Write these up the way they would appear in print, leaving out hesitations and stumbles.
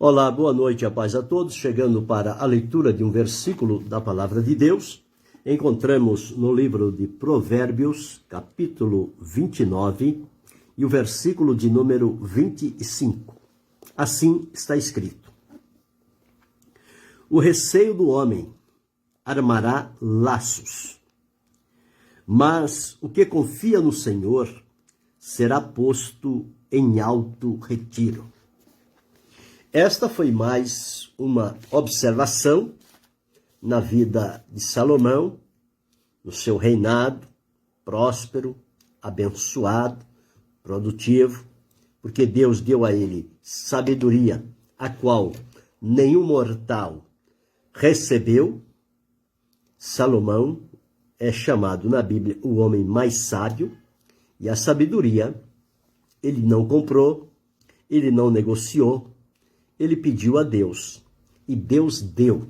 Olá, boa noite, a paz a todos. Chegando para a leitura de um versículo da Palavra de Deus, encontramos no livro de Provérbios, capítulo 29, e o versículo de número 25. Assim está escrito: o receio do homem armará laços, mas o que confia no Senhor será posto em alto retiro. Esta foi mais uma observação na vida de Salomão, no seu reinado próspero, abençoado, produtivo, porque Deus deu a ele sabedoria, a qual nenhum mortal recebeu. Salomão é chamado na Bíblia o homem mais sábio, e a sabedoria ele não comprou, ele não negociou, ele pediu a Deus, e Deus deu.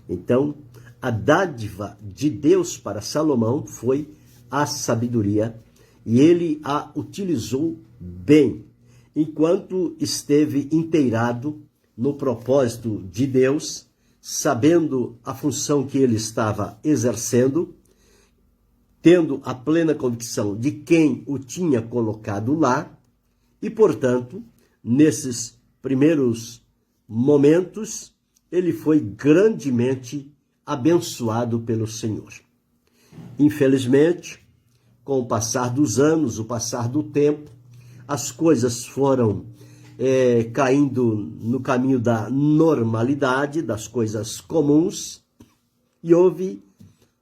Então, a dádiva de Deus para Salomão foi a sabedoria, e ele a utilizou bem, enquanto esteve inteirado no propósito de Deus, sabendo a função que ele estava exercendo, tendo a plena convicção de quem o tinha colocado lá, e, portanto, nesses primeiros momentos, ele foi grandemente abençoado pelo Senhor. Infelizmente, com o passar dos anos, o passar do tempo, as coisas foram caindo no caminho da normalidade, das coisas comuns, e houve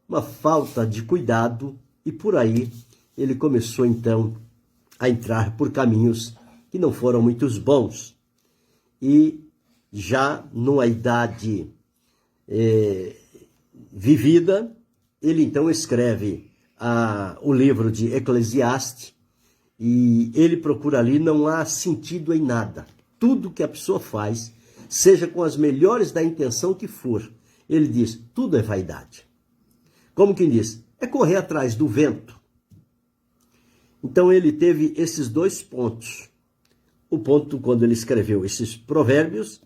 uma falta de cuidado, e por aí ele começou então a entrar por caminhos que não foram muito bons. E já numa idade vivida, ele então escreve o livro de Eclesiastes, e ele procura ali, não há sentido em nada. Tudo que a pessoa faz, seja com as melhores da intenção que for, ele diz, tudo é vaidade. Como quem diz, é correr atrás do vento. Então ele teve esses dois pontos. O ponto quando ele escreveu esses provérbios,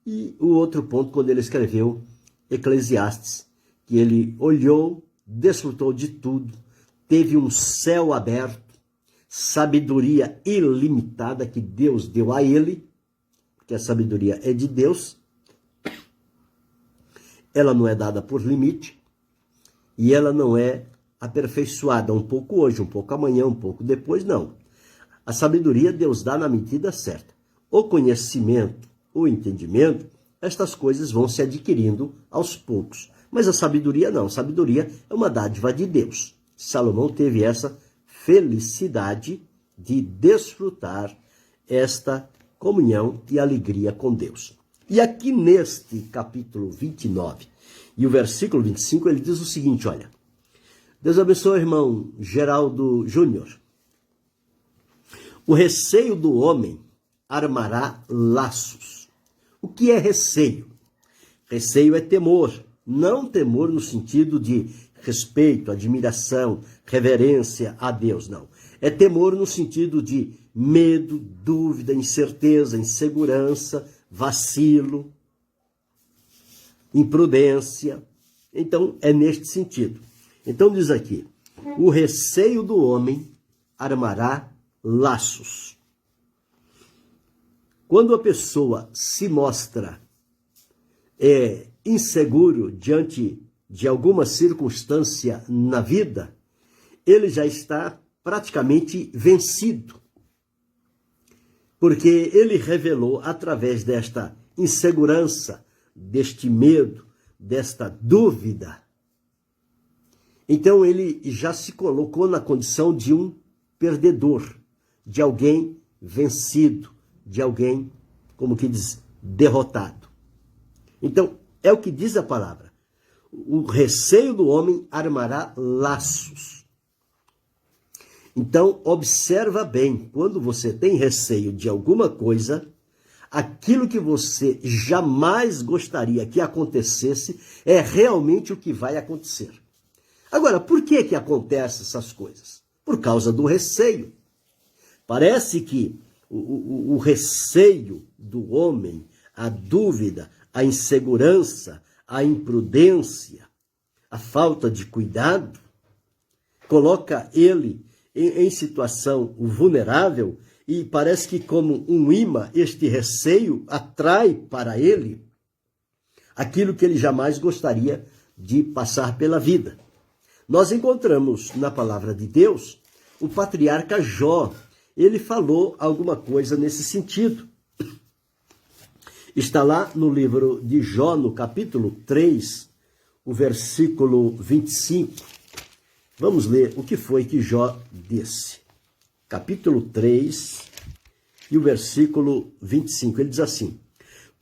e o outro ponto quando ele escreveu Eclesiastes, que ele olhou, desfrutou de tudo, teve um céu aberto, sabedoria ilimitada que Deus deu a ele, porque a sabedoria é de Deus, ela não é dada por limite, e ela não é aperfeiçoada um pouco hoje, um pouco amanhã, um pouco depois, não. A sabedoria Deus dá na medida certa. O conhecimento, o entendimento, estas coisas vão se adquirindo aos poucos. Mas a sabedoria não. A sabedoria é uma dádiva de Deus. Salomão teve essa felicidade de desfrutar esta comunhão e alegria com Deus. E aqui neste capítulo 29 e o versículo 25, ele diz o seguinte, olha: Deus abençoe, irmão Geraldo Júnior. O receio do homem armará laços. O que é receio? Receio é temor, não temor no sentido de respeito, admiração, reverência a Deus, não. É temor no sentido de medo, dúvida, incerteza, insegurança, vacilo, imprudência. Então, é neste sentido. Então diz aqui, o receio do homem armará laços. Quando a pessoa se mostra inseguro diante de alguma circunstância na vida, ele já está praticamente vencido. Porque ele revelou através desta insegurança, deste medo, desta dúvida. Então ele já se colocou na condição de um perdedor, de alguém vencido, de alguém, como que diz, derrotado. Então, é o que diz a palavra. O receio do homem armará laços. Então, observa bem, quando você tem receio de alguma coisa, aquilo que você jamais gostaria que acontecesse é realmente o que vai acontecer. Agora, por que acontecem essas coisas? Por causa do receio. Parece que o receio do homem, a dúvida, a insegurança, a imprudência, a falta de cuidado, coloca ele em situação vulnerável e parece que como um imã, este receio atrai para ele aquilo que ele jamais gostaria de passar pela vida. Nós encontramos na palavra de Deus o patriarca Jó. Ele falou alguma coisa nesse sentido. Está lá no livro de Jó, no capítulo 3, o versículo 25. Vamos ler o que foi que Jó disse. Capítulo 3 e o versículo 25. Ele diz assim: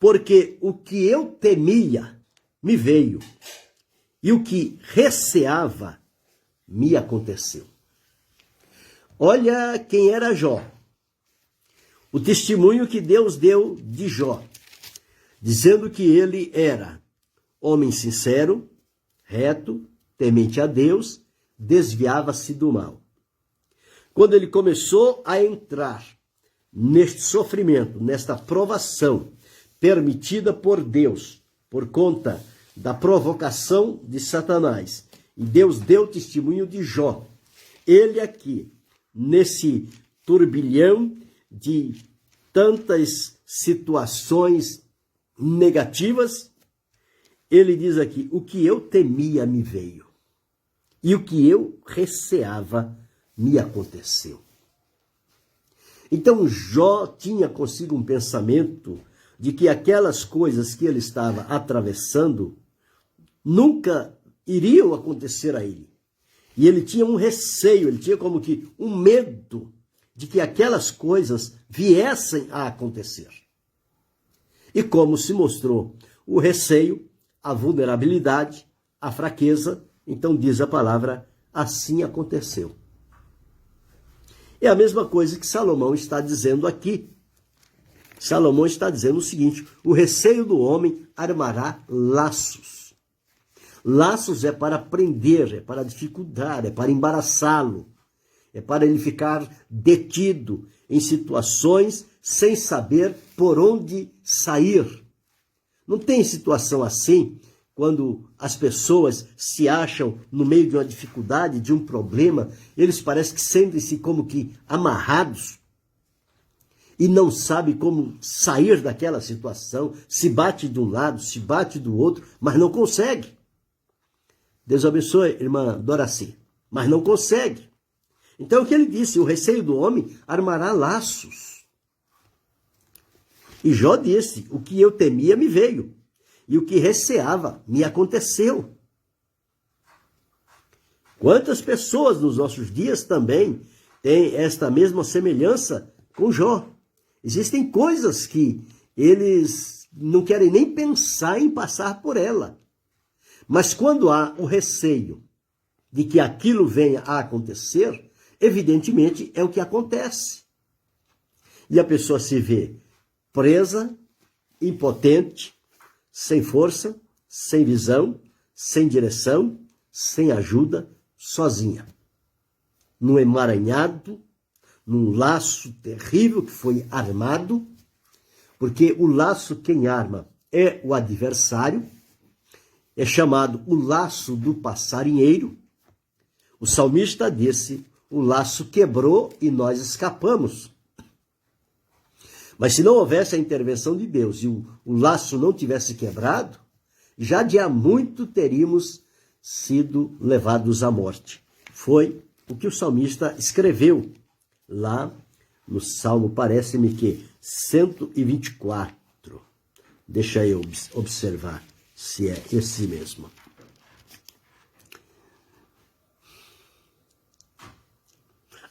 porque o que eu temia me veio, e o que receava me aconteceu. Olha quem era Jó. O testemunho que Deus deu de Jó, dizendo que ele era homem sincero, reto, temente a Deus, desviava-se do mal. Quando ele começou a entrar neste sofrimento, nesta provação permitida por Deus, por conta da provocação de Satanás, e Deus deu testemunho de Jó, ele aqui, nesse turbilhão de tantas situações negativas, ele diz aqui: o que eu temia me veio, e o que eu receava me aconteceu. Então Jó tinha consigo um pensamento de que aquelas coisas que ele estava atravessando nunca iriam acontecer a ele. E ele tinha um receio, ele tinha como que um medo de que aquelas coisas viessem a acontecer. E como se mostrou o receio, a vulnerabilidade, a fraqueza, então diz a palavra, assim aconteceu. É a mesma coisa que Salomão está dizendo aqui. Salomão está dizendo o seguinte: o receio do homem armará laços. Laços é para prender, é para dificultar, é para embaraçá-lo, é para ele ficar detido em situações sem saber por onde sair. Não tem situação assim quando as pessoas se acham no meio de uma dificuldade, de um problema, eles parecem que sentem-se como que amarrados e não sabem como sair daquela situação, se bate de um lado, se bate do outro, mas não consegue. Deus abençoe, irmã Doraci, mas não consegue. Então o que ele disse? O receio do homem armará laços. E Jó disse: o que eu temia me veio, e o que receava me aconteceu. Quantas pessoas nos nossos dias também têm esta mesma semelhança com Jó? Existem coisas que eles não querem nem pensar em passar por ela. Mas quando há o receio de que aquilo venha a acontecer, evidentemente é o que acontece. E a pessoa se vê presa, impotente, sem força, sem visão, sem direção, sem ajuda, sozinha. Num emaranhado, num laço terrível que foi armado, porque o laço quem arma é o adversário, é chamado o laço do passarinheiro. O salmista disse: o laço quebrou e nós escapamos. Mas se não houvesse a intervenção de Deus e o laço não tivesse quebrado, já de há muito teríamos sido levados à morte. Foi o que o salmista escreveu lá no Salmo, parece-me que 124. Deixa eu observar se é esse mesmo.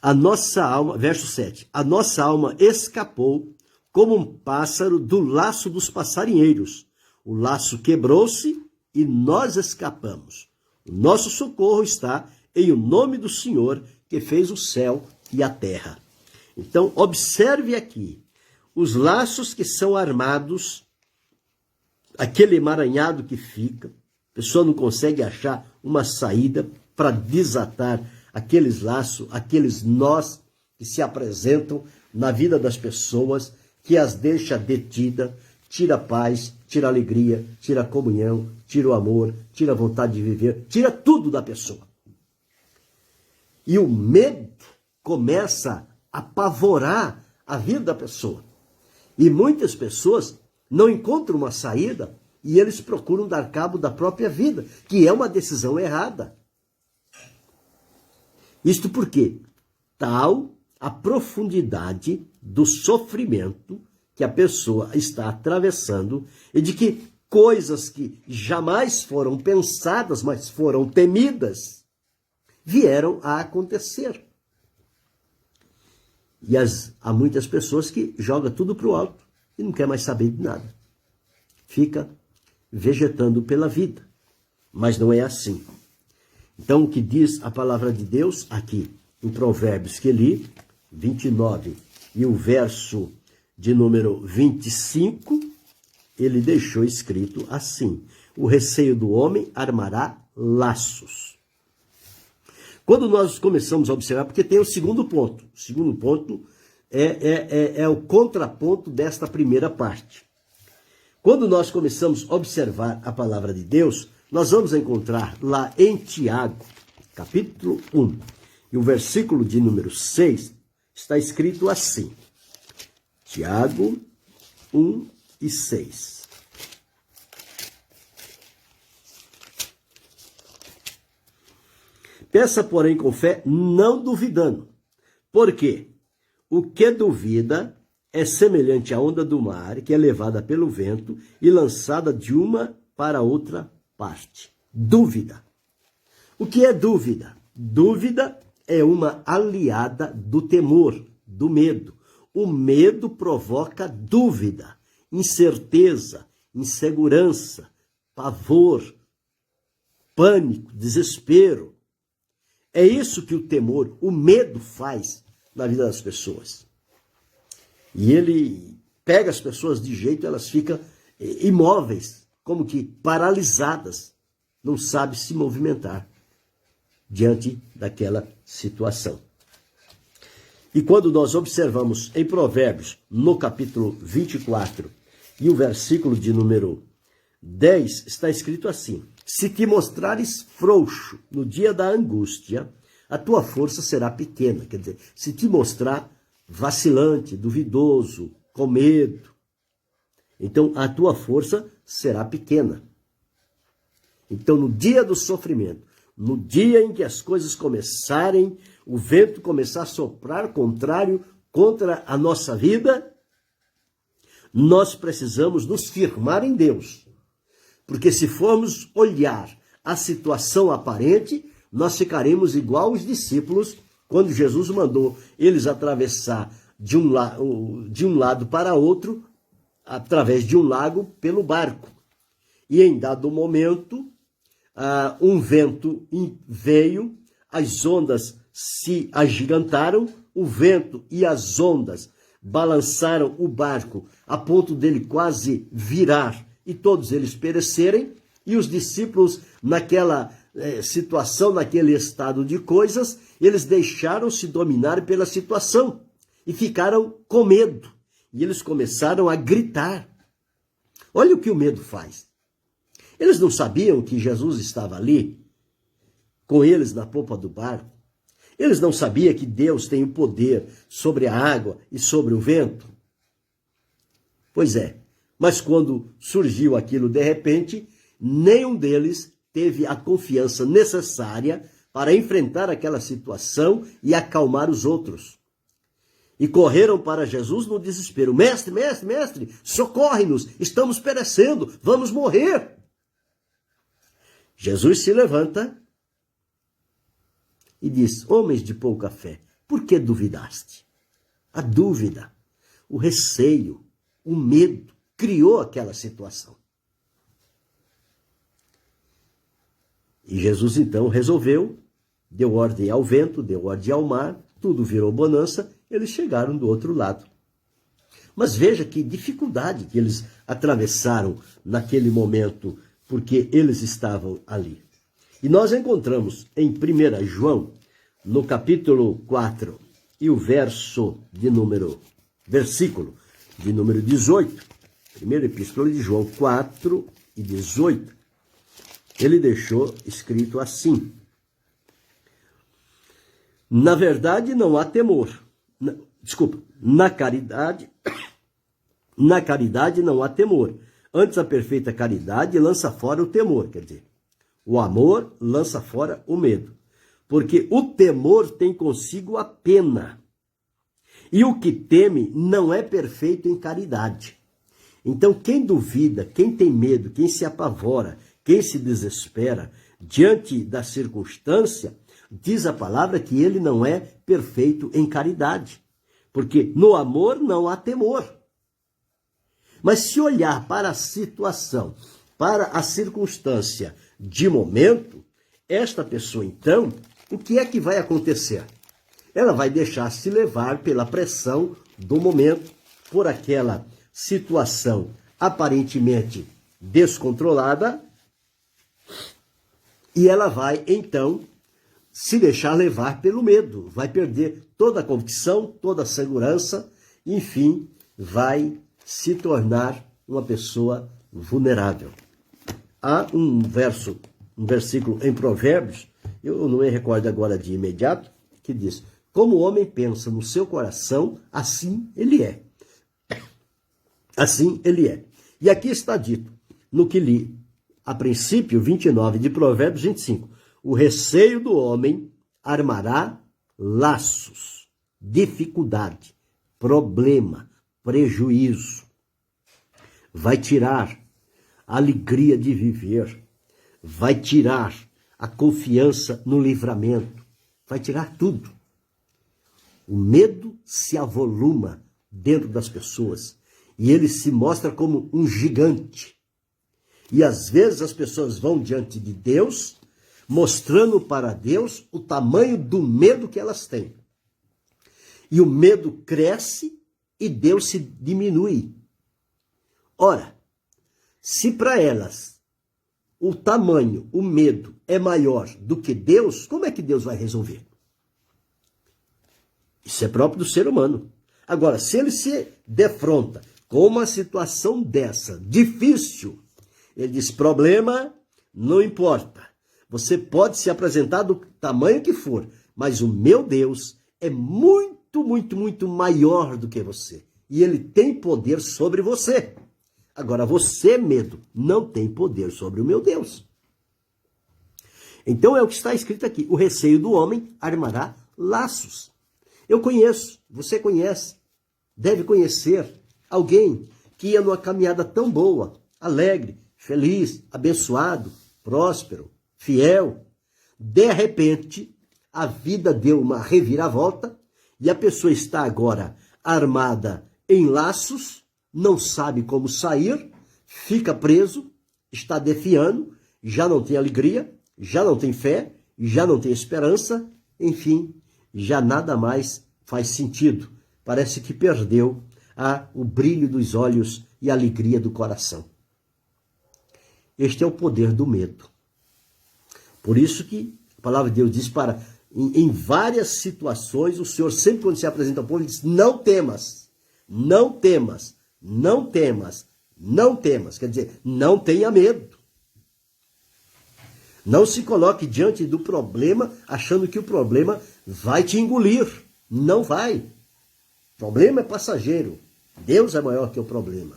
A nossa alma, verso 7, a nossa alma escapou como um pássaro do laço dos passarinheiros. O laço quebrou-se e nós escapamos. O nosso socorro está em o nome do Senhor, que fez o céu e a terra. Então, observe aqui os laços que são armados, aquele emaranhado que fica, a pessoa não consegue achar uma saída para desatar aqueles laços, aqueles nós que se apresentam na vida das pessoas que as deixa detida, tira a paz, tira a alegria, tira a comunhão, tira o amor, tira a vontade de viver, tira tudo da pessoa. E o medo começa a apavorar a vida da pessoa. E muitas pessoas não encontram uma saída e eles procuram dar cabo da própria vida, que é uma decisão errada. Isto porque tal a profundidade do sofrimento que a pessoa está atravessando e de que coisas que jamais foram pensadas, mas foram temidas, vieram a acontecer. E há muitas pessoas que jogam tudo para o alto e não quer mais saber de nada. Fica vegetando pela vida. Mas não é assim. Então, o que diz a palavra de Deus aqui, em Provérbios que li, 29 e o verso de número 25, ele deixou escrito assim: o receio do homem armará laços. Quando nós começamos a observar, porque tem o segundo ponto. O segundo ponto é o contraponto desta primeira parte. Quando nós começamos a observar a palavra de Deus, nós vamos encontrar lá em Tiago, capítulo 1, e o versículo de número 6, está escrito assim. Tiago 1 e 6. Peça, porém, com fé, não duvidando. Porque o que duvida é semelhante à onda do mar, que é levada pelo vento e lançada de uma para outra parte. Dúvida. O que é dúvida? Dúvida é uma aliada do temor, do medo. O medo provoca dúvida, incerteza, insegurança, pavor, pânico, desespero. É isso que o temor, o medo faz na vida das pessoas. E ele pega as pessoas de jeito, elas ficam imóveis, como que paralisadas, não sabem se movimentar diante daquela situação. E quando nós observamos em Provérbios, no capítulo 24, e o versículo de número 10, está escrito assim: se te mostrares frouxo no dia da angústia, a tua força será pequena. Quer dizer, se te mostrar vacilante, duvidoso, com medo, então a tua força será pequena. Então, no dia do sofrimento, no dia em que as coisas começarem, o vento começar a soprar contrário contra a nossa vida, nós precisamos nos firmar em Deus. Porque se formos olhar a situação aparente, nós ficaremos igual os discípulos quando Jesus mandou eles atravessar de um lado para outro, através de um lago, pelo barco. E em dado momento, um vento veio, as ondas se agigantaram, o vento e as ondas balançaram o barco a ponto dele quase virar e todos eles perecerem, e os discípulos naquela situação, naquele estado de coisas, eles deixaram-se dominar pela situação e ficaram com medo, e eles começaram a gritar. Olha o que o medo faz. Eles não sabiam que Jesus estava ali, com eles na popa do barco. Eles não sabiam que Deus tem o poder sobre a água e sobre o vento. Pois é, mas quando surgiu aquilo de repente, nenhum deles teve a confiança necessária para enfrentar aquela situação e acalmar os outros. E correram para Jesus no desespero. Mestre, mestre, mestre, socorre-nos, estamos perecendo, vamos morrer. Jesus se levanta e diz: homens de pouca fé, por que duvidaste? A dúvida, o receio, o medo criou aquela situação. E Jesus então resolveu, deu ordem ao vento, deu ordem ao mar, tudo virou bonança, eles chegaram do outro lado. Mas veja que dificuldade que eles atravessaram naquele momento, porque eles estavam ali. E nós encontramos em 1 João, no capítulo 4 e o versículo de número 18, primeira epístola de João 4 e 18, ele deixou escrito assim: na verdade não há temor. Na caridade não há temor. Antes a perfeita caridade lança fora o temor, quer dizer, o amor lança fora o medo. Porque o temor tem consigo a pena. E o que teme não é perfeito em caridade. Então, quem duvida, quem tem medo, quem se apavora, quem se desespera diante da circunstância, diz a palavra que ele não é perfeito em caridade. Porque no amor não há temor. Mas se olhar para a situação, para a circunstância de momento, esta pessoa então, o que é que vai acontecer? Ela vai deixar-se levar pela pressão do momento, por aquela situação aparentemente descontrolada, e ela vai então se deixar levar pelo medo, vai perder toda a convicção, toda a segurança, enfim, vai se tornar uma pessoa vulnerável. Há um versículo em Provérbios, eu não me recordo agora de imediato, que diz: como o homem pensa no seu coração, assim ele é. Assim ele é. E aqui está dito, no que li, a princípio, 29 de Provérbios 25, o receio do homem armará laços, dificuldade, problema, prejuízo. Vai tirar a alegria de viver, vai tirar a confiança no livramento, vai tirar tudo. O medo se avoluma dentro das pessoas e ele se mostra como um gigante. E às vezes as pessoas vão diante de Deus, mostrando para Deus o tamanho do medo que elas têm. E o medo cresce e Deus se diminui. Ora, se para elas o tamanho, o medo é maior do que Deus, como é que Deus vai resolver? Isso é próprio do ser humano. Agora, se ele se defronta com uma situação dessa, difícil, ele diz: problema, não importa. Você pode se apresentar do tamanho que for, mas o meu Deus é muito, muito, muito maior do que você. E ele tem poder sobre você. Agora, você, medo, não tem poder sobre o meu Deus. Então é o que está escrito aqui: o receio do homem armará laços. Eu conheço, você conhece, deve conhecer alguém que ia numa caminhada tão boa, alegre, feliz, abençoado, próspero, fiel. De repente, a vida deu uma reviravolta e a pessoa está agora armada em laços, não sabe como sair, fica preso, está defiando, já não tem alegria, já não tem fé, já não tem esperança, enfim, já nada mais faz sentido. Parece que perdeu o brilho dos olhos e a alegria do coração. Este é o poder do medo. Por isso que a palavra de Deus diz em várias situações, o Senhor sempre quando se apresenta ao povo, ele diz: não temas, não temas, não temas, não temas. Quer dizer, não tenha medo. Não se coloque diante do problema achando que o problema vai te engolir. Não vai. O problema é passageiro. Deus é maior que o problema.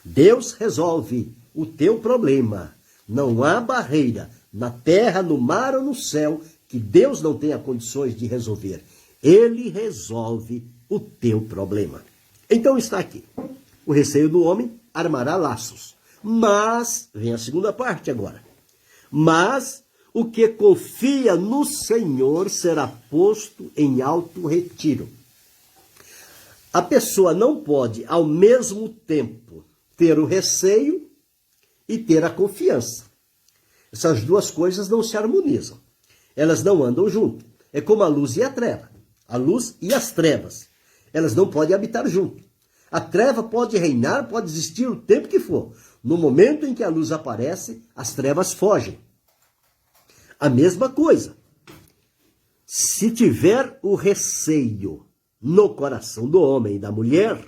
Deus resolve o teu problema. Não há barreira na terra, no mar ou no céu que Deus não tenha condições de resolver. Ele resolve o teu problema. Então está aqui: o receio do homem armará laços. Mas, vem a segunda parte agora. Mas o que confia no Senhor será posto em alto retiro. A pessoa não pode, ao mesmo tempo, ter o receio e ter a confiança. Essas duas coisas não se harmonizam. Elas não andam junto. É como a luz e a treva. A luz e as trevas. Elas não podem habitar junto. A treva pode reinar, pode existir o tempo que for. No momento em que a luz aparece, as trevas fogem. A mesma coisa. Se tiver o receio no coração do homem e da mulher,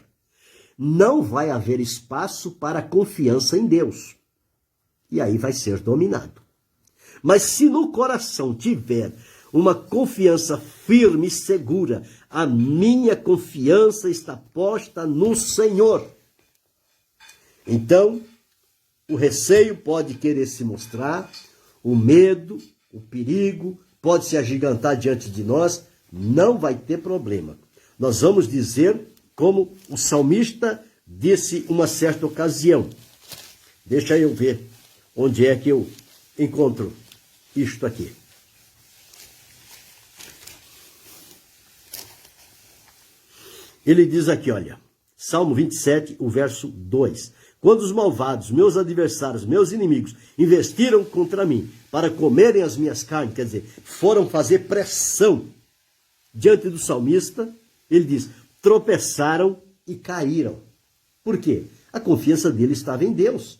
não vai haver espaço para confiança em Deus. E aí vai ser dominado. Mas se no coração tiver uma confiança firme e segura, a minha confiança está posta no Senhor. Então, o receio pode querer se mostrar, o medo, o perigo pode se agigantar diante de nós, não vai ter problema. Nós vamos dizer como o salmista disse uma certa ocasião. Deixa eu ver onde é que eu encontro isto aqui. Ele diz aqui, olha, Salmo 27, o verso 2. Quando os malvados, meus adversários, meus inimigos, investiram contra mim para comerem as minhas carnes, quer dizer, foram fazer pressão diante do salmista, ele diz, tropeçaram e caíram. Por quê? A confiança dele estava em Deus.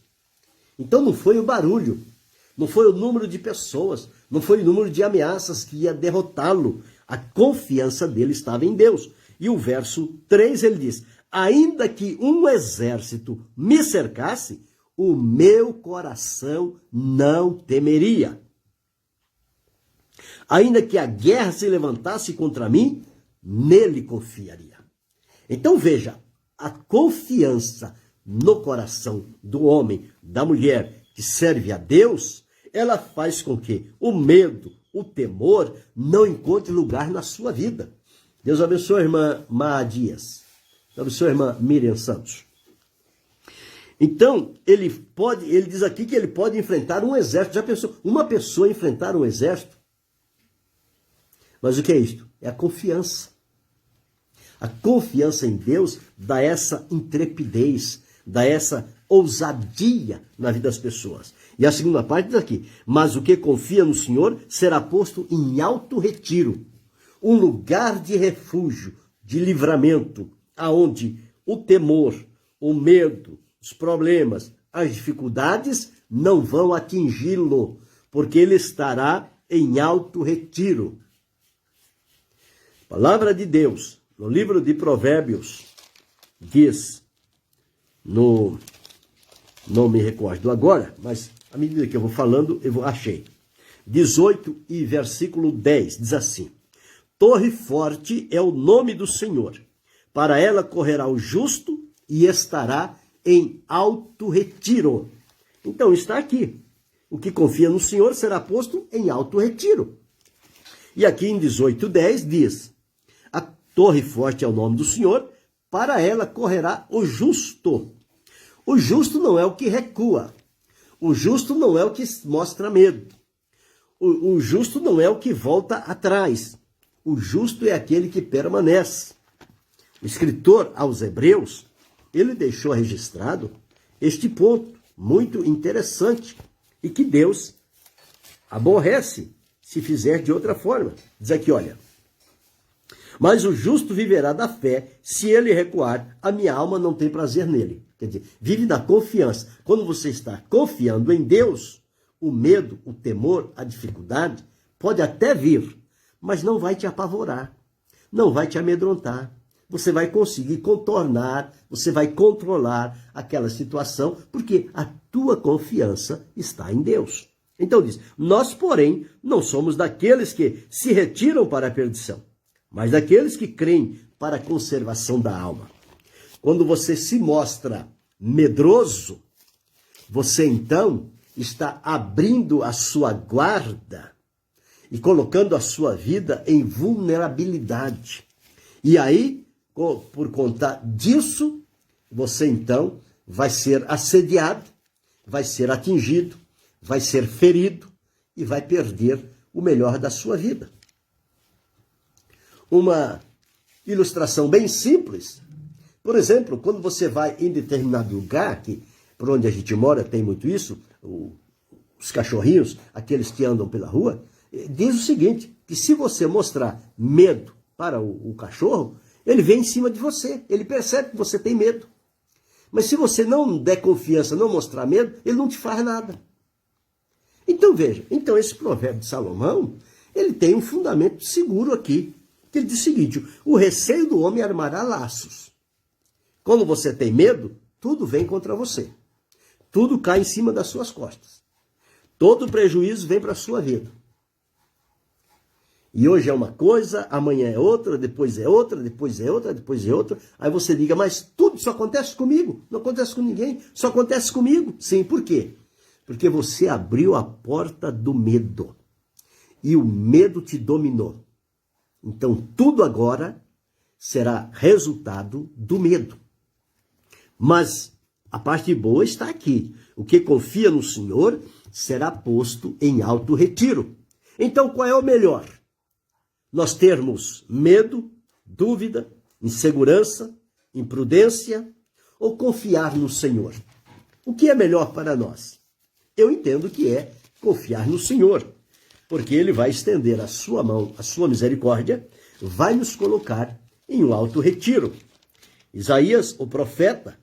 Então não foi o barulho, não foi o número de pessoas, não foi o número de ameaças que ia derrotá-lo. A confiança dele estava em Deus. E o verso 3 ele diz, ainda que um exército me cercasse, o meu coração não temeria. Ainda que a guerra se levantasse contra mim, nele confiaria. Então veja, a confiança no coração do homem, da mulher que serve a Deus, ela faz com que o medo, o temor não encontre lugar na sua vida. Deus abençoe a irmã Má Dias. Deus abençoe a irmã Miriam Santos. Então, ele diz aqui que ele pode enfrentar um exército. Já pensou? Uma pessoa enfrentar um exército? Mas o que é isto? É a confiança. A confiança em Deus dá essa intrepidez, dá essa ousadia na vida das pessoas. E a segunda parte diz aqui, mas o que confia no Senhor será posto em alto retiro, um lugar de refúgio, de livramento, aonde o temor, o medo, os problemas, as dificuldades não vão atingi-lo, porque ele estará em alto retiro. A palavra de Deus, no livro de Provérbios, diz, não me recordo agora, mas à medida que eu vou falando, achei. 18 e versículo 10, diz assim, torre forte é o nome do Senhor, para ela correrá o justo e estará em alto retiro. Então está aqui, o que confia no Senhor será posto em alto retiro. E aqui em 18:10 diz, a torre forte é o nome do Senhor, para ela correrá o justo. O justo não é o que recua, o justo não é o que mostra medo, o justo não é o que volta atrás, o justo é aquele que permanece. O escritor aos Hebreus, ele deixou registrado este ponto muito interessante e que Deus aborrece se fizer de outra forma. Diz aqui, olha, mas o justo viverá da fé, se ele recuar, a minha alma não tem prazer nele. Quer dizer, vive da confiança. Quando você está confiando em Deus, o medo, o temor, a dificuldade pode até vir, mas não vai te apavorar, não vai te amedrontar. Você vai conseguir contornar, você vai controlar aquela situação, porque a tua confiança está em Deus. Então diz, nós, porém, não somos daqueles que se retiram para a perdição, mas daqueles que creem para a conservação da alma. Quando você se mostra medroso, você então está abrindo a sua guarda e colocando a sua vida em vulnerabilidade. E aí, por conta disso, você então vai ser assediado, vai ser atingido, vai ser ferido e vai perder o melhor da sua vida. Uma ilustração bem simples, por exemplo, quando você vai em determinado lugar, que por onde a gente mora tem muito isso, os cachorrinhos, aqueles que andam pela rua, diz o seguinte, que se você mostrar medo para o cachorro, ele vem em cima de você, ele percebe que você tem medo. Mas se você não der confiança, não mostrar medo, ele não te faz nada. Então veja, esse provérbio de Salomão, ele tem um fundamento seguro aqui. Que ele diz o seguinte: o receio do homem armará laços. Quando você tem medo, tudo vem contra você. Tudo cai em cima das suas costas. Todo prejuízo vem para a sua vida. E hoje é uma coisa, amanhã é outra, depois é outra, depois é outra, depois é outra. Aí você diga, mas tudo só acontece comigo, não acontece com ninguém, só acontece comigo. Sim, por quê? Porque você abriu a porta do medo. E o medo te dominou. Então tudo agora será resultado do medo. Mas a parte boa está aqui. O que confia no Senhor será posto em alto retiro. Então qual é o melhor? Nós termos medo, dúvida, insegurança, imprudência ou confiar no Senhor? O que é melhor para nós? Eu entendo que é confiar no Senhor, porque Ele vai estender a sua mão, a sua misericórdia, vai nos colocar em um alto retiro. Isaías, o profeta,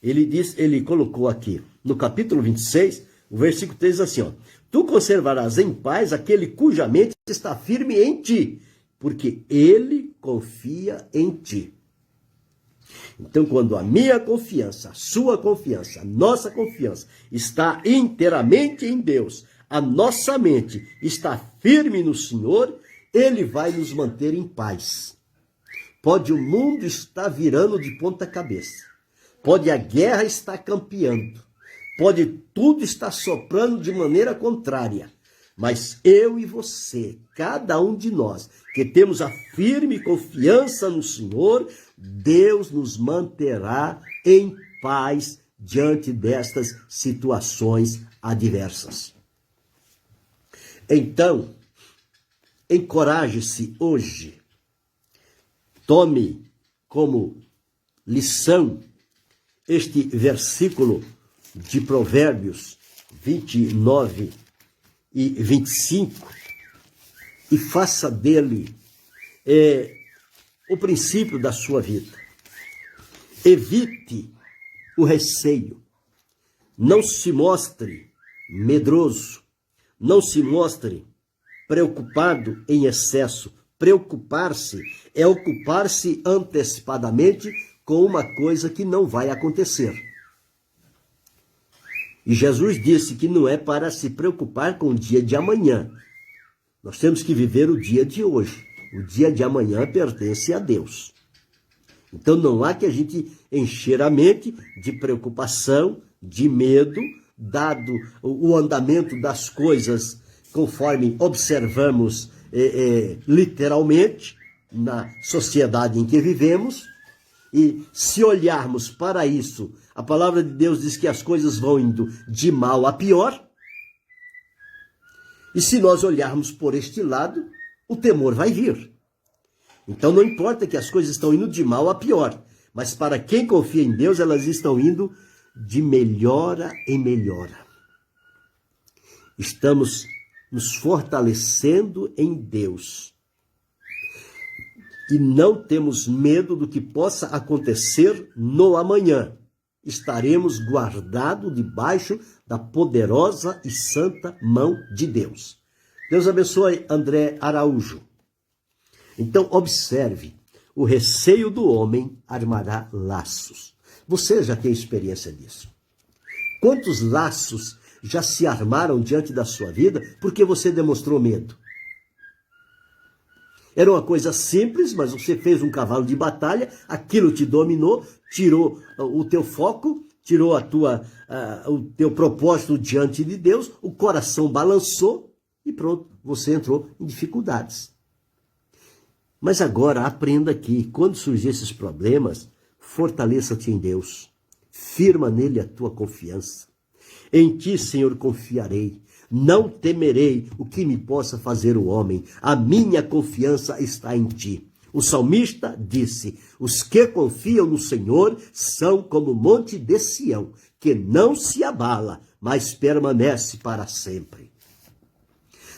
ele colocou aqui no capítulo 26, o versículo 3 assim, ó: tu conservarás em paz aquele cuja mente está firme em ti, porque ele confia em ti. Então, quando a minha confiança, a sua confiança, a nossa confiança está inteiramente em Deus, a nossa mente está firme no Senhor, Ele vai nos manter em paz. Pode o mundo estar virando de ponta cabeça, pode a guerra estar campeando, pode tudo estar soprando de maneira contrária, mas eu e você, cada um de nós, que temos a firme confiança no Senhor, Deus nos manterá em paz diante destas situações adversas. Então, encoraje-se hoje, tome como lição este versículo de Provérbios 29 e 25 e faça dele o princípio da sua vida. Evite o receio, não se mostre medroso, não se mostre preocupado em excesso. Preocupar-se é ocupar-se antecipadamente com uma coisa que não vai acontecer. E Jesus disse que não é para se preocupar com o dia de amanhã. Nós temos que viver o dia de hoje. O dia de amanhã pertence a Deus. Então não há que a gente encher a mente de preocupação, de medo, dado o andamento das coisas conforme observamos literalmente na sociedade em que vivemos. E se olharmos para isso, a palavra de Deus diz que as coisas vão indo de mal a pior. E se nós olharmos por este lado, o temor vai vir. Então não importa que as coisas estão indo de mal a pior, mas para quem confia em Deus, elas estão indo de melhora em melhora. Estamos nos fortalecendo em Deus. E não temos medo do que possa acontecer no amanhã. Estaremos guardados debaixo da poderosa e santa mão de Deus. Deus abençoe André Araújo. Então observe, o receio do homem armará laços. Você já tem experiência disso? Quantos laços já se armaram diante da sua vida porque você demonstrou medo? Era uma coisa simples, mas você fez um cavalo de batalha, aquilo te dominou, tirou o teu foco, tirou o teu propósito diante de Deus, o coração balançou e pronto, você entrou em dificuldades. Mas agora aprenda que quando surgir esses problemas, fortaleça-te em Deus, firma nele a tua confiança. Em ti, Senhor, confiarei. Não temerei o que me possa fazer o homem. A minha confiança está em ti. O salmista disse: os que confiam no Senhor são como o monte de Sião, que não se abala, mas permanece para sempre.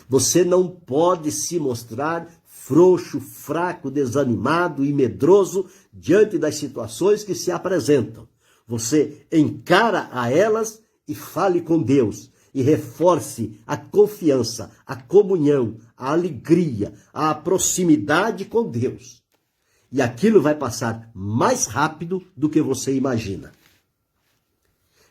Você não pode se mostrar frouxo, fraco, desanimado e medroso diante das situações que se apresentam. Você encara a elas e fale com Deus. e reforce a confiança, a comunhão, a alegria, a proximidade com Deus. E aquilo vai passar mais rápido do que você imagina.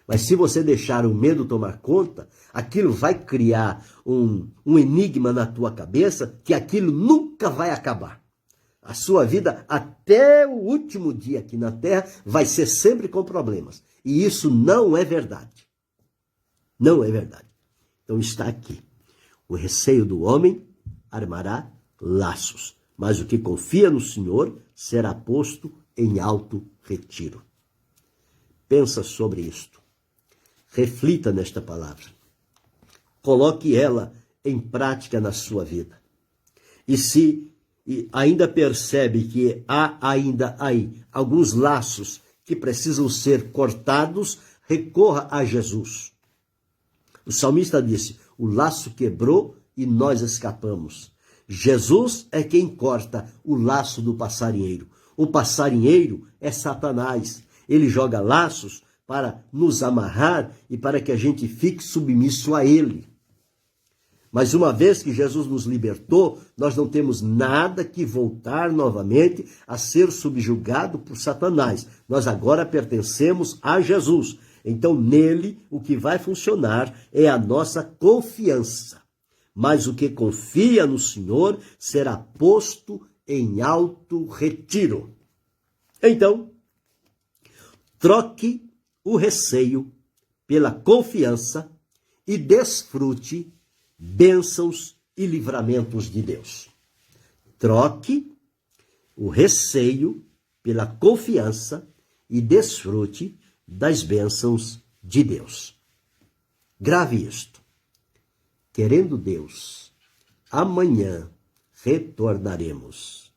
Mas se você deixar o medo tomar conta, aquilo vai criar um enigma na tua cabeça que aquilo nunca vai acabar. A sua vida até o último dia aqui na Terra vai ser sempre com problemas. E isso não é verdade. Não é verdade. Então está aqui. O receio do homem armará laços, mas o que confia no Senhor será posto em alto retiro. Pensa sobre isto. Reflita nesta palavra. Coloque ela em prática na sua vida. E se ainda percebe que há ainda aí alguns laços que precisam ser cortados, recorra a Jesus. O salmista disse, o laço quebrou e nós escapamos. Jesus é quem corta o laço do passarinheiro. O passarinheiro é Satanás. Ele joga laços para nos amarrar e para que a gente fique submisso a ele. Mas uma vez que Jesus nos libertou, nós não temos nada que voltar novamente a ser subjugado por Satanás. Nós agora pertencemos a Jesus. Então, nele, o que vai funcionar é a nossa confiança. Mas o que confia no Senhor será posto em alto retiro. Então, troque o receio pela confiança e desfrute bênçãos e livramentos de Deus. Troque o receio pela confiança e desfrute das bênçãos de Deus. Grave isto. Querendo Deus, amanhã retornaremos.